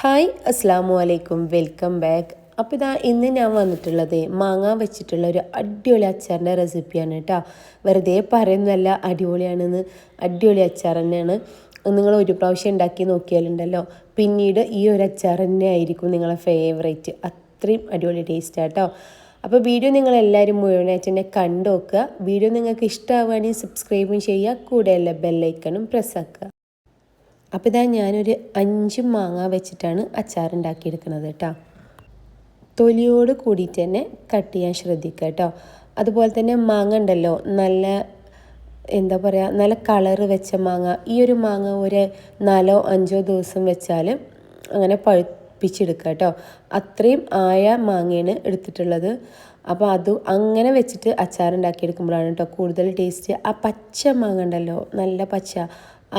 Hi അസ്സാമു അലൈക്കും welcome back. അപ്പോൾ ഇന്ന് ഞാൻ വന്നിട്ടുള്ളത് മാങ്ങ വെച്ചിട്ടുള്ള ഒരു അടിപൊളി അച്ചാറിൻ്റെ റെസിപ്പിയാണ് കേട്ടോ. വെറുതെ പറയുന്നതല്ല, അടിപൊളിയാണെന്ന്. അടിപൊളി അച്ചാർ തന്നെയാണ്. നിങ്ങൾ ഒരു പ്രാവശ്യം ഉണ്ടാക്കി നോക്കിയാലുണ്ടല്ലോ പിന്നീട് ഈ ഒരു അച്ചാർ തന്നെ ആയിരിക്കും നിങ്ങളെ ഫേവറേറ്റ്. അത്രയും അടിപൊളി ടേസ്റ്റാണ് കേട്ടോ. അപ്പോൾ വീഡിയോ നിങ്ങളെല്ലാവരും മുഴുവനായിട്ട് തന്നെ കണ്ടു നോക്കുക. വീഡിയോ നിങ്ങൾക്ക് ഇഷ്ടമാവുകയാണെങ്കിൽ സബ്സ്ക്രൈബും ചെയ്യുക, കൂടെയല്ല ബെല്ലൈക്കണും പ്രസ്സാക്കുക. അപ്പോൾ ഞാനൊരു 5 മാങ്ങ വെച്ചിട്ടാണ് അച്ചാർ ഉണ്ടാക്കിയെടുക്കുന്നത് കേട്ടോ. തൊലിയോട് കൂടിയിട്ട് തന്നെ കട്ട് ചെയ്യാൻ ശ്രദ്ധിക്കുക കേട്ടോ. അതുപോലെ തന്നെ മാങ്ങ ഉണ്ടല്ലോ, നല്ല എന്താ പറയുക, നല്ല കളറ് വെച്ച മാങ്ങ. ഈ ഒരു മാങ്ങ ഒരു 4-5 ദിവസം വെച്ചാൽ അങ്ങനെ പഴുപ്പിച്ചെടുക്കുക കേട്ടോ. അത്രയും ആയ മാങ്ങയാണ് എടുത്തിട്ടുള്ളത്. അപ്പോൾ അങ്ങനെ വെച്ചിട്ട് അച്ചാർ ഉണ്ടാക്കിയെടുക്കുമ്പോഴാണ് കേട്ടോ കൂടുതൽ ടേസ്റ്റ്. ആ പച്ച മാങ്ങ ഉണ്ടല്ലോ, നല്ല പച്ച,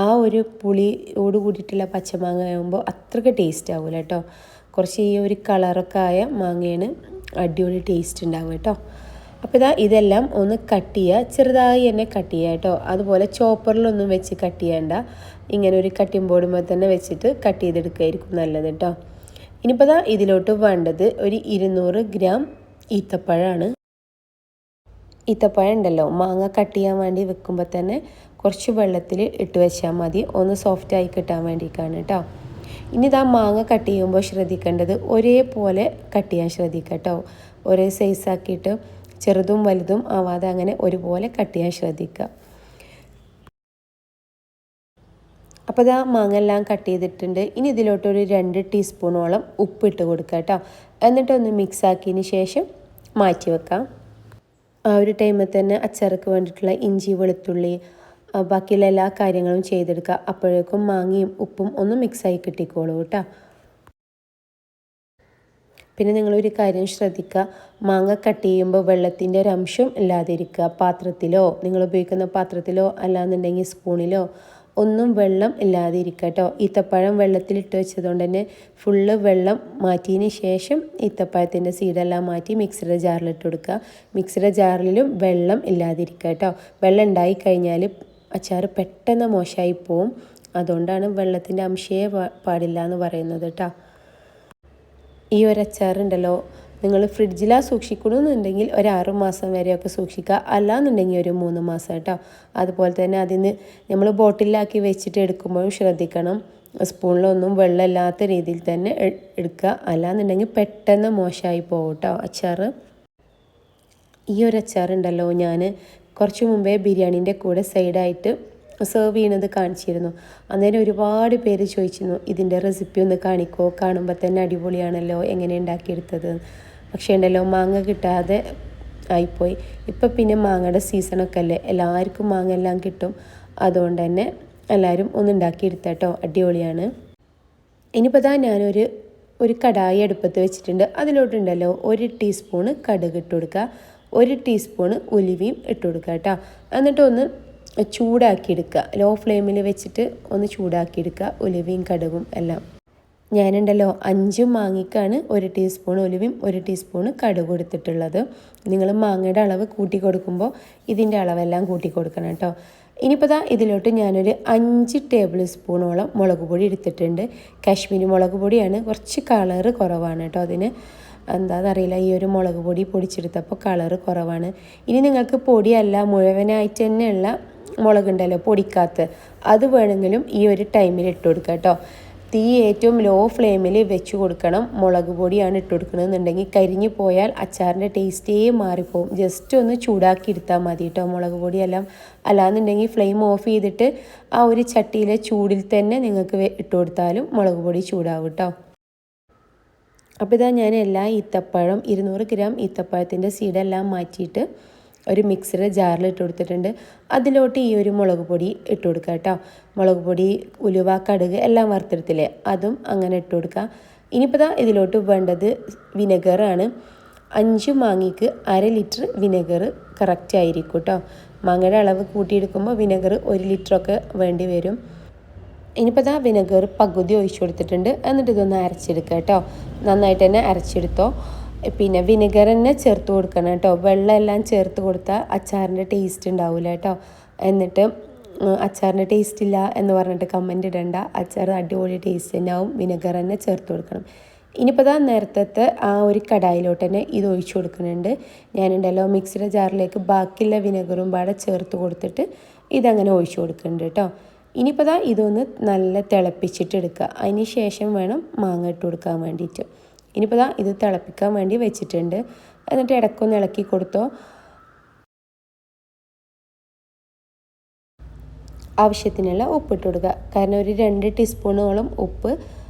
ആ ഒരു പുളിയോട് കൂടിയിട്ടുള്ള പച്ചമാങ്ങ ആകുമ്പോൾ അത്രയ്ക്ക് ടേസ്റ്റ് ആവില്ല കേട്ടോ. കുറച്ച് ഈ ഒരു കളറൊക്കെ ആയ മാങ്ങയാണ് അടിപൊളി ടേസ്റ്റ് ഉണ്ടാവുക കേട്ടോ. അപ്പോൾ ഇതെല്ലാം ഒന്ന് കട്ട് ചെയ്യുക, ചെറുതായി തന്നെ കട്ട് ചെയ്യുക കേട്ടോ. അതുപോലെ ചോപ്പറിലൊന്നും വെച്ച് കട്ട് ചെയ്യേണ്ട, ഇങ്ങനെ ഒരു കട്ടിംഗ് ബോർഡുമ്പോൾ തന്നെ വെച്ചിട്ട് കട്ട് ചെയ്തെടുക്കുകയായിരിക്കും നല്ലത് കേട്ടോ. ഇനിയിപ്പോൾ ഇതിലോട്ട് വേണ്ടത് ഒരു 200 ഗ്രാം ഈത്തപ്പഴമാണ്. ഈത്തപ്പഴം ഉണ്ടല്ലോ, മാങ്ങ കട്ട് ചെയ്യാൻ വേണ്ടി വെക്കുമ്പോൾ തന്നെ കുറച്ച് വെള്ളത്തിൽ ഇട്ട് വെച്ചാൽ മതി, ഒന്ന് സോഫ്റ്റായി കിട്ടാൻ വേണ്ടിയിട്ടാണ് കേട്ടോ. ഇനി മാങ്ങ കട്ട് ചെയ്യുമ്പോൾ ശ്രദ്ധിക്കേണ്ടത് ഒരേപോലെ കട്ട് ചെയ്യാൻ ശ്രദ്ധിക്കുക കേട്ടോ. ഒരേ സൈസാക്കിയിട്ട് ചെറുതും വലുതും ആവാതെ അങ്ങനെ ഒരുപോലെ കട്ട് ചെയ്യാൻ ശ്രദ്ധിക്കുക. അപ്പോൾ മാങ്ങ എല്ലാം കട്ട് ചെയ്തിട്ടുണ്ട്. ഇനി ഇതിലോട്ടൊരു 2 ടീസ്പൂണോളം ഉപ്പിട്ട് കൊടുക്കുക കേട്ടോ. എന്നിട്ടൊന്ന് മിക്സ് ആക്കിയതിന് ശേഷം മാറ്റി വെക്കാം. ആ ഒരു ടൈമിൽ തന്നെ അച്ചാർക്ക് വേണ്ടിയിട്ടുള്ള ഇഞ്ചി, വെളുത്തുള്ളി, ബാക്കിയുള്ള എല്ലാ കാര്യങ്ങളും ചെയ്തെടുക്കുക. അപ്പോഴേക്കും മാങ്ങയും ഉപ്പും ഒന്ന് മിക്സായി കിട്ടിക്കോളൂ കേട്ടോ. പിന്നെ നിങ്ങളൊരു കാര്യം ശ്രദ്ധിക്കുക, മാങ്ങ കട്ട് ചെയ്യുമ്പോൾ വെള്ളത്തിൻ്റെ ഒരു അംശം ഇല്ലാതിരിക്കുക. പാത്രത്തിലോ, നിങ്ങൾ ഉപയോഗിക്കുന്ന പാത്രത്തിലോ അല്ലാന്നുണ്ടെങ്കിൽ സ്പൂണിലോ ഒന്നും വെള്ളം ഇല്ലാതെ ഇരിക്കുക കേട്ടോ. ഈത്തപ്പഴം വെള്ളത്തിലിട്ട് വെച്ചതുകൊണ്ട് തന്നെ ഫുള്ള് വെള്ളം മാറ്റിയതിന് ശേഷം ഈത്തപ്പഴത്തിൻ്റെ സീഡെല്ലാം മാറ്റി മിക്സിയുടെ ജാറിലിട്ട് കൊടുക്കുക. മിക്സിയുടെ ജാറിലും വെള്ളം ഇല്ലാതിരിക്കുക കേട്ടോ. വെള്ളം ഉണ്ടായി കഴിഞ്ഞാൽ അച്ചാർ പെട്ടെന്ന് മോശമായി പോവും. അതുകൊണ്ടാണ് വെള്ളത്തിൻ്റെ അംശയെ പാടില്ല എന്ന് പറയുന്നത് കേട്ടോ. ഈ ഒരു അച്ചാറുണ്ടല്ലോ, നിങ്ങൾ ഫ്രിഡ്ജിലാണ് സൂക്ഷിക്കണമെന്നുണ്ടെങ്കിൽ ഒരു 6 മാസം വരെയൊക്കെ സൂക്ഷിക്കുക, അല്ലാന്നുണ്ടെങ്കിൽ ഒരു 3 മാസം കേട്ടോ. അതുപോലെ തന്നെ അതിന് നമ്മൾ ബോട്ടിലാക്കി വെച്ചിട്ട് എടുക്കുമ്പോഴും ശ്രദ്ധിക്കണം, സ്പൂണിലൊന്നും വെള്ളമില്ലാത്ത രീതിയിൽ തന്നെ എടുക്കുക, അല്ലാന്നുണ്ടെങ്കിൽ പെട്ടെന്ന് മോശമായി പോകും കേട്ടോ അച്ചാർ. ഈ ഒരു അച്ചാറുണ്ടല്ലോ ഞാൻ കുറച്ച് മുമ്പേ ബിരിയാണീൻ്റെ കൂടെ സൈഡായിട്ട് സെർവ് ചെയ്യുന്നത് കാണിച്ചിരുന്നു. അന്നേരം ഒരുപാട് പേര് ചോദിച്ചിരുന്നു, ഇതിൻ്റെ റെസിപ്പി ഒന്ന് കാണിക്കോ, കാണുമ്പോൾ തന്നെ അടിപൊളിയാണല്ലോ, എങ്ങനെ ഉണ്ടാക്കിയെടുത്തത്. പക്ഷേ ഉണ്ടല്ലോ മാങ്ങ കിട്ടാതെ ആയിപ്പോയി. ഇപ്പം പിന്നെ മാങ്ങയുടെ സീസണൊക്കെ അല്ലേ, എല്ലാവർക്കും മാങ്ങ എല്ലാം കിട്ടും. അതുകൊണ്ട് തന്നെ എല്ലാവരും ഒന്ന് ഉണ്ടാക്കിയെടുത്താട്ടോ, അടിപൊളിയാണ്. ഇനിയിപ്പോൾ ഞാനൊരു കടായി അടുപ്പത്ത് വെച്ചിട്ടുണ്ട്. അതിലോട്ടുണ്ടല്ലോ 1 ടീസ്പൂണ് കടുക് ഇട്ട് കൊടുക്കുക, 1 ടീസ്പൂണ് ഉലുവയും ഇട്ട് കൊടുക്കുക കേട്ടോ. എന്നിട്ടൊന്ന് ചൂടാക്കിയെടുക്കുക, ലോ ഫ്ലെയിമിൽ വെച്ചിട്ട് ഒന്ന് ചൂടാക്കിയെടുക്കുക ഉലുവയും കടുകും എല്ലാം. ഞാനുണ്ടല്ലോ 5 മാങ്ങയ്ക്കാണ് 1 ടീസ്പൂൺ ഉലുവയും 1 ടീസ്പൂണ് കടുക് എടുത്തിട്ടുള്ളത്. നിങ്ങൾ മാങ്ങയുടെ അളവ് കൂട്ടി കൊടുക്കുമ്പോൾ ഇതിൻ്റെ അളവെല്ലാം കൂട്ടി കൊടുക്കണം കേട്ടോ. ഇനിയിപ്പോൾ ഇതിലോട്ട് ഞാനൊരു 5 ടേബിൾ സ്പൂണോളം മുളക് പൊടി എടുത്തിട്ടുണ്ട്. കാശ്മീരി മുളക് പൊടിയാണ്, കുറച്ച് കളറ് കുറവാണ് കേട്ടോ. അതിന് എന്താണെന്നറിയില്ല, ഈ ഒരു മുളക് പൊടി പൊടിച്ചെടുത്തപ്പോൾ കളറ് കുറവാണ്. ഇനി നിങ്ങൾക്ക് പൊടിയല്ല മുഴുവനായിട്ട് തന്നെയുള്ള മുളകുണ്ടല്ലോ പൊടിക്കാത്ത, അത് വേണമെങ്കിലും ഈ ഒരു ടൈമിൽ ഇട്ട് കൊടുക്കുക കേട്ടോ. തീ ഏറ്റവും ലോ ഫ്ലെയിമിൽ വെച്ച് കൊടുക്കണം. മുളക് പൊടിയാണ് ഇട്ട് കൊടുക്കണമെന്നുണ്ടെങ്കിൽ കരിഞ്ഞു പോയാൽ അച്ചാറിൻ്റെ ടേസ്റ്റേ മാറിപ്പോവും. ജസ്റ്റ് ഒന്ന് ചൂടാക്കി എടുത്താൽ മതി കേട്ടോ മുളക് പൊടിയെല്ലാം. അല്ലാന്നുണ്ടെങ്കിൽ ഫ്ലെയിം ഓഫ് ചെയ്തിട്ട് ആ ഒരു ചട്ടിയിലെ ചൂടിൽ തന്നെ നിങ്ങൾക്ക് ഇട്ട് കൊടുത്താലും മുളക് പൊടി ചൂടാവും കേട്ടോ. അപ്പോൾ ഞാൻ എല്ലാ ഈത്തപ്പഴം 200 ഗ്രാം ഈത്തപ്പഴത്തിൻ്റെ സീഡെല്ലാം മാറ്റിയിട്ട് ഒരു മിക്സിയുടെ ജാറിൽ ഇട്ട് കൊടുത്തിട്ടുണ്ട്. അതിലോട്ട് ഈ ഒരു മുളക് പൊടി ഇട്ട് കൊടുക്കുക കേട്ടോ. മുളക് പൊടി, ഉലുവ, കടുക് എല്ലാം വറുത്തെടുത്തില്ലേ, അതും അങ്ങനെ ഇട്ട് കൊടുക്കുക. ഇനിയിപ്പോൾ ഇതിലോട്ട് വേണ്ടത് വിനെഗറാണ്. 5 മാങ്ങയ്ക്ക് 1/2 ലിറ്റർ വിനെഗർ കറക്റ്റ് ആയിരിക്കും കേട്ടോ. മാങ്ങയുടെ അളവ് കൂട്ടിയെടുക്കുമ്പോൾ വിനെഗർ 1 ലിറ്ററൊക്കെ വേണ്ടി വരും. ഇനിയിപ്പോൾ വിനെഗർ പകുതി ഒഴിച്ചു കൊടുത്തിട്ടുണ്ട്. എന്നിട്ട് ഇതൊന്ന് അരച്ചെടുക്കുക കേട്ടോ. നന്നായിട്ട് തന്നെ അരച്ചെടുത്തോ. പിന്നെ വിനെഗർ തന്നെ ചേർത്ത് കൊടുക്കണം കേട്ടോ. വെള്ളം എല്ലാം ചേർത്ത് കൊടുത്താൽ അച്ചാറിൻ്റെ ടേസ്റ്റ് ഉണ്ടാവില്ല കേട്ടോ. എന്നിട്ട് അച്ചാറിന് ടേസ്റ്റ് ഇല്ല എന്ന് പറഞ്ഞിട്ട് കമൻറ്റ് ഇടണ്ട. അച്ചാർ അടിപൊളി ടേസ്റ്റ് തന്നെ ആവും. വിനെഗർ തന്നെ ചേർത്ത് കൊടുക്കണം. ഇനിയിപ്പോൾ ഇതാ നേരത്തെ ആ ഒരു കടായിലോട്ട് തന്നെ ഇത് ഒഴിച്ചു കൊടുക്കുന്നുണ്ട്. ഞാനുണ്ടല്ലോ മിക്സിയുടെ ജാറിലേക്ക് ബാക്കിയുള്ള വിനെഗറും പാടെ ചേർത്ത് കൊടുത്തിട്ട് ഇതങ്ങനെ ഒഴിച്ചു കൊടുക്കുന്നുണ്ട് കേട്ടോ. ഇനിയിപ്പോൾ ഇതാ ഇതൊന്ന് നല്ല തിളപ്പിച്ചിട്ട് എടുക്കുക. അതിന് ശേഷം വേണം മാങ്ങ ഇട്ട് കൊടുക്കാൻ വേണ്ടിയിട്ട്. ഇനിയിപ്പോൾ ഇതാ ഇത് തിളപ്പിക്കാൻ വേണ്ടി വെച്ചിട്ടുണ്ട്. എന്നിട്ട് ഇടയ്ക്കൊന്ന് ഇളക്കി കൊടുത്തോ. ആവശ്യത്തിനുള്ള ഉപ്പിട്ട് കൊടുക്കുക. കാരണം ഒരു 2 ടീസ്പൂണോളം ഉപ്പ്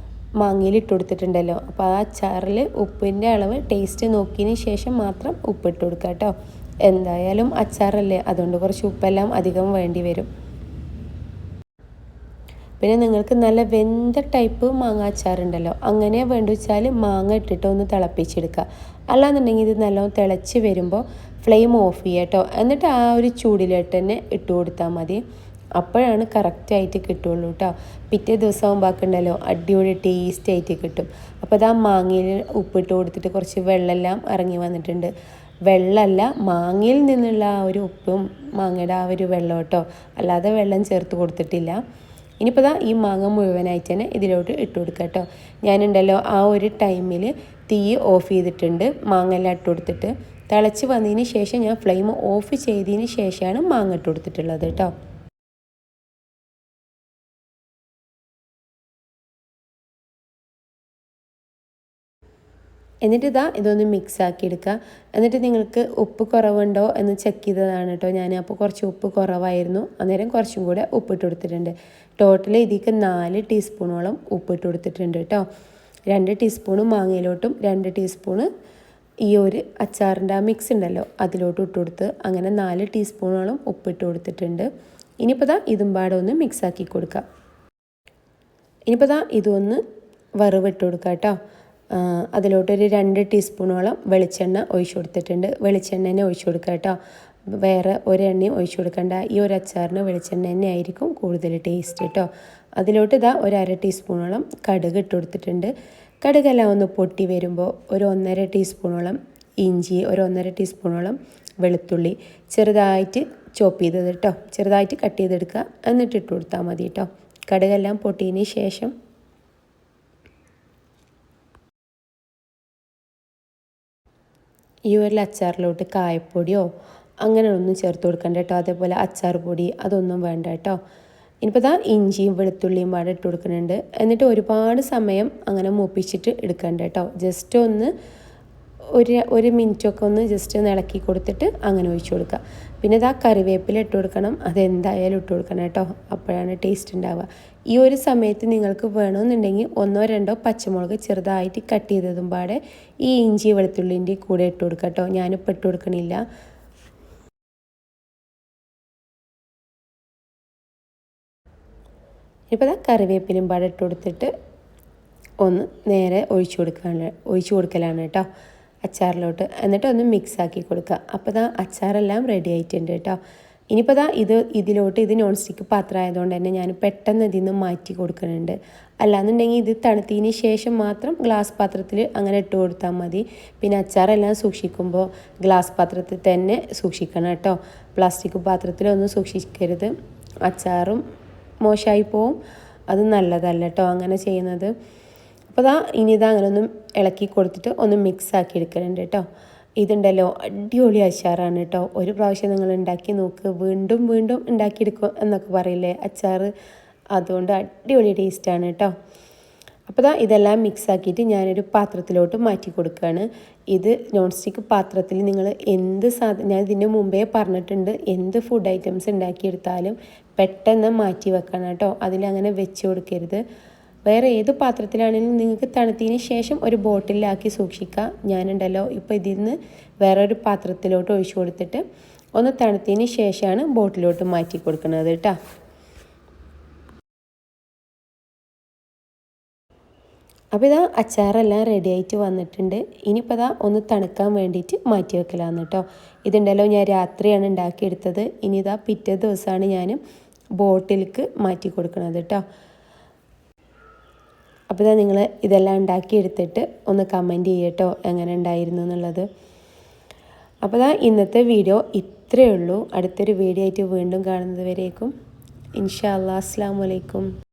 മാങ്ങയിൽ ഇട്ട് കൊടുത്തിട്ടുണ്ടല്ലോ. അപ്പോൾ ആ അച്ചാറിൽ ഉപ്പിൻ്റെ അളവ് ടേസ്റ്റ് നോക്കിയതിന് ശേഷം മാത്രം ഉപ്പിട്ട് കൊടുക്കുക കേട്ടോ. എന്തായാലും അച്ചാറല്ലേ, അതുകൊണ്ട് കുറച്ച് ഉപ്പെല്ലാം അധികം വേണ്ടി വരും. പിന്നെ നിങ്ങൾക്ക് നല്ല വെന്ത ടൈപ്പ് മാങ്ങ അച്ചാറുണ്ടല്ലോ, അങ്ങനെ വേണ്ട വെച്ചാൽ മാങ്ങ ഇട്ടിട്ട് ഒന്ന് തിളപ്പിച്ചെടുക്കുക. അല്ലാന്നുണ്ടെങ്കിൽ ഇത് നല്ലോണം തിളച്ച് വരുമ്പോൾ ഫ്ലെയിം ഓഫ് ചെയ്യുക കേട്ടോ. എന്നിട്ട് ആ ഒരു ചൂടിലോട്ട് തന്നെ ഇട്ട് കൊടുത്താൽ മതി. അപ്പോഴാണ് കറക്റ്റായിട്ട് കിട്ടുള്ളൂ കേട്ടോ. പിറ്റേ ദിവസം ആകുമ്പോണ്ടല്ലോ അടിപൊളി ടേസ്റ്റ് ആയിട്ട് കിട്ടും. അപ്പോൾ അത് ആ മാങ്ങയിൽ ഉപ്പിട്ട് കൊടുത്തിട്ട് കുറച്ച് വെള്ളമെല്ലാം ഇറങ്ങി വന്നിട്ടുണ്ട്. വെള്ളമല്ല, മാങ്ങയിൽ നിന്നുള്ള ആ ഒരു ഉപ്പും മാങ്ങയുടെ ആ ഒരു വെള്ളം കേട്ടോ, അല്ലാതെ വെള്ളം ചേർത്ത് കൊടുത്തിട്ടില്ല. ഇനിയിപ്പോൾ ദാ ഈ മാങ്ങ മുഴുവനായിട്ട് തന്നെ ഇതിലോട്ട് ഇട്ട് കൊടുക്കുക കേട്ടോ. ഞാനുണ്ടല്ലോ ആ ഒരു ടൈമിൽ തീ ഓഫ് ചെയ്തിട്ടുണ്ട്. മാങ്ങ എല്ലാം ഇട്ട് കൊടുത്തിട്ട് തിളച്ച് വന്നതിന് ശേഷം ഞാൻ ഫ്ലെയിം ഓഫ് ചെയ്തതിന് ശേഷമാണ് മാങ്ങ ഇട്ട് കൊടുത്തിട്ടുള്ളത് കേട്ടോ. എന്നിട്ട് ഇതൊന്ന് മിക്സ് ആക്കി എടുക്കുക. എന്നിട്ട് നിങ്ങൾക്ക് ഉപ്പ് കുറവുണ്ടോ എന്ന് ചെക്ക് ചെയ്തതാണ് കേട്ടോ ഞാൻ. അപ്പോൾ കുറച്ച് ഉപ്പ് കുറവായിരുന്നു, അന്നേരം കുറച്ചും കൂടെ ഉപ്പിട്ട് കൊടുത്തിട്ടുണ്ട്. ടോട്ടൽ ഇതിലേക്ക് 4 ടീസ്പൂണോളം ഉപ്പിട്ട് കൊടുത്തിട്ടുണ്ട് കേട്ടോ. 2 ടീസ്പൂണ് മാങ്ങയിലോട്ടും 2 ടീസ്പൂണ് ഈ ഒരു അച്ചാറിൻ്റെ ആ മിക്സ് ഉണ്ടല്ലോ അതിലോട്ടും ഇട്ട് കൊടുത്ത്, അങ്ങനെ 4 ടീസ്പൂണോളം ഉപ്പിട്ട് കൊടുത്തിട്ടുണ്ട്. ഇനിയിപ്പോൾ ഇതും പാടെ ഒന്ന് മിക്സ് ആക്കി കൊടുക്കുക. ഇനിയിപ്പോൾ ഇതൊന്ന് വറവിട്ട് കൊടുക്കുക കേട്ടോ. അതിലോട്ടൊരു 2 ടീസ്പൂണോളം വെളിച്ചെണ്ണ ഒഴിച്ചു കൊടുത്തിട്ടുണ്ട്. വെളിച്ചെണ്ണ തന്നെ ഒഴിച്ചു കൊടുക്കുക കേട്ടോ, വേറെ ഒരു എണ്ണയും ഒഴിച്ചു കൊടുക്കണ്ട. ഈ ഒരു അച്ചാറിന് വെളിച്ചെണ്ണ തന്നെ ആയിരിക്കും കൂടുതൽ ടേസ്റ്റ് കേട്ടോ. അതിലോട്ട് ഒരു 1/2 ടീസ്പൂണോളം കടുക് ഇട്ട് കൊടുത്തിട്ടുണ്ട്. കടുകെല്ലാം ഒന്ന് പൊട്ടി വരുമ്പോൾ ഒരു 1.5 ടീസ്പൂണോളം ഇഞ്ചി, ഒരു 1.5 ടീസ്പൂണോളം വെളുത്തുള്ളി ചെറുതായിട്ട് ചോപ്പ് ചെയ്തത് കേട്ടോ, ചെറുതായിട്ട് കട്ട് ചെയ്തെടുക്കുക. എന്നിട്ട് ഇട്ട് കൊടുത്താൽ മതി കേട്ടോ. കടുകെല്ലാം പൊട്ടിയതിന് ശേഷം ഈ ഒരു അച്ചാറിലോട്ട് കായപ്പൊടിയോ അങ്ങനെ ഒന്നും ചേർത്ത് കൊടുക്കണ്ട കേട്ടോ. അതേപോലെ അച്ചാർ പൊടി അതൊന്നും വേണ്ട കേട്ടോ. ഇനിയിപ്പോൾ ഇഞ്ചിയും വെളുത്തുള്ളിയും പാടെ ഇട്ട് കൊടുക്കുന്നുണ്ട്. എന്നിട്ട് ഒരുപാട് സമയം അങ്ങനെ മൂപ്പിച്ചിട്ട് എടുക്കണ്ട കേട്ടോ. ജസ്റ്റ് ഒന്ന് ഒരു മിനിറ്റൊക്കെ ഒന്ന് ജസ്റ്റ് ഒന്ന് ഇളക്കി കൊടുത്തിട്ട് അങ്ങനെ ഒഴിച്ചു കൊടുക്കുക. പിന്നെ കറിവേപ്പില ഇട്ട് കൊടുക്കണം, അതെന്തായാലും ഇട്ട് കൊടുക്കണം കേട്ടോ, അപ്പോഴാണ് ടേസ്റ്റ് ഉണ്ടാവുക. ഈ ഒരു സമയത്ത് നിങ്ങൾക്ക് വേണമെന്നുണ്ടെങ്കിൽ 1-2 പച്ചമുളക് ചെറുതായിട്ട് കട്ട് ചെയ്തതും പാടെ ഈ ഇഞ്ചി വെളുത്തുള്ളിൻ്റെ കൂടെ ഇട്ട് കൊടുക്കുക കേട്ടോ. ഞാനിപ്പോൾ ഇട്ട് കൊടുക്കണില്ല. ഇപ്പോൾ കറിവേപ്പിലും പാടെ ഇട്ട് കൊടുത്തിട്ട് ഒന്ന് നേരെ ഒഴിച്ചു കൊടുക്കലാണ് കേട്ടോ അച്ചാറിലോട്ട്. എന്നിട്ട് ഒന്ന് മിക്സ് ആക്കി കൊടുക്കുക. അപ്പോൾ അച്ചാറെല്ലാം റെഡി ആയിട്ടുണ്ട് കേട്ടോ. ഇനിയിപ്പോൾ ഇതിലോട്ട് ഇത് നോൺ സ്റ്റിക്ക് പാത്രം ആയതുകൊണ്ട് തന്നെ ഞാൻ പെട്ടെന്ന് ഇതിൽ നിന്ന് മാറ്റി കൊടുക്കുന്നുണ്ട്. അല്ലാന്നുണ്ടെങ്കിൽ ഇത് തണുത്തതിന് ശേഷം മാത്രം ഗ്ലാസ് പാത്രത്തിൽ അങ്ങനെ ഇട്ട് കൊടുത്താൽ മതി. പിന്നെ അച്ചാറെല്ലാം സൂക്ഷിക്കുമ്പോൾ ഗ്ലാസ് പാത്രത്തിൽ തന്നെ സൂക്ഷിക്കണം കേട്ടോ. പ്ലാസ്റ്റിക് പാത്രത്തിലൊന്നും സൂക്ഷിക്കരുത്, അച്ചാറും മോശമായി പോവും. അത് നല്ലതല്ല കേട്ടോ അങ്ങനെ ചെയ്യുന്നത്. അപ്പോൾ ഇനി അങ്ങനെ ഒന്ന് ഇളക്കി കൊടുത്തിട്ട് ഒന്ന് മിക്സ് ആക്കി എടുക്കുന്നുണ്ട് കേട്ടോ. ഇതുണ്ടല്ലോ അടിപൊളി അച്ചാറാണ് കേട്ടോ. ഒരു പ്രാവശ്യം നിങ്ങൾ ഉണ്ടാക്കി നോക്ക്, വീണ്ടും വീണ്ടും ഉണ്ടാക്കിയെടുക്കും എന്നൊക്കെ പറയില്ലേ അച്ചാർ, അതുകൊണ്ട് അടിപൊളി ടേസ്റ്റാണ് കേട്ടോ. അപ്പോൾ ഇതെല്ലാം മിക്സ് ആക്കിയിട്ട് ഞാനൊരു പാത്രത്തിലോട്ട് മാറ്റി കൊടുക്കുകയാണ്. ഇത് നോൺ സ്റ്റിക്ക് പാത്രത്തിൽ നിങ്ങൾ ഞാൻ ഇതിന് മുമ്പേ പറഞ്ഞിട്ടുണ്ട്, എന്ത് ഫുഡ് ഐറ്റംസ് ഉണ്ടാക്കിയെടുത്താലും പെട്ടെന്ന് മാറ്റി വെക്കണം കേട്ടോ. അതിലങ്ങനെ വെച്ച് കൊടുക്കരുത്. വേറെ ഏത് പാത്രത്തിലാണെങ്കിലും നിങ്ങൾക്ക് തണുത്തതിന് ശേഷം ഒരു ബോട്ടിലാക്കി സൂക്ഷിക്കുക. ഞാനുണ്ടല്ലോ ഇപ്പോൾ ഇതിൽ നിന്ന് വേറൊരു പാത്രത്തിലോട്ട് ഒഴിച്ചു കൊടുത്തിട്ട് ഒന്ന് തണുത്തതിന് ശേഷമാണ് ബോട്ടിലോട്ട് മാറ്റി കൊടുക്കുന്നത് കേട്ടോ. അപ്പോൾ അച്ചാറെല്ലാം റെഡി ആയിട്ട് വന്നിട്ടുണ്ട്. ഇനിയിപ്പോൾ ഒന്ന് തണുക്കാൻ വേണ്ടിയിട്ട് മാറ്റി വെക്കലാന്ന് കേട്ടോ. ഇതുണ്ടല്ലോ ഞാൻ രാത്രിയാണ് ഉണ്ടാക്കിയെടുത്തത്. ഇനി പിറ്റേ ദിവസമാണ് ഞാൻ ബോട്ടിലേക്ക് മാറ്റി കൊടുക്കുന്നത് കേട്ടോ. അപ്പോൾ നിങ്ങൾ ഇതെല്ലാം ഉണ്ടാക്കിയെടുത്തിട്ട് ഒന്ന് കമൻറ്റ് ചെയ്യട്ടോ എങ്ങനെ ഉണ്ടായിരുന്നു എന്നുള്ളത്. അപ്പോൾ ഇന്നത്തെ വീഡിയോ ഇത്രയേ ഉള്ളൂ. അടുത്തൊരു വീഡിയോ ആയിട്ട് വീണ്ടും കാണുന്നത് വരേക്കും ഇൻഷാ അല്ലാ. അസ്സലാമു അലൈക്കും.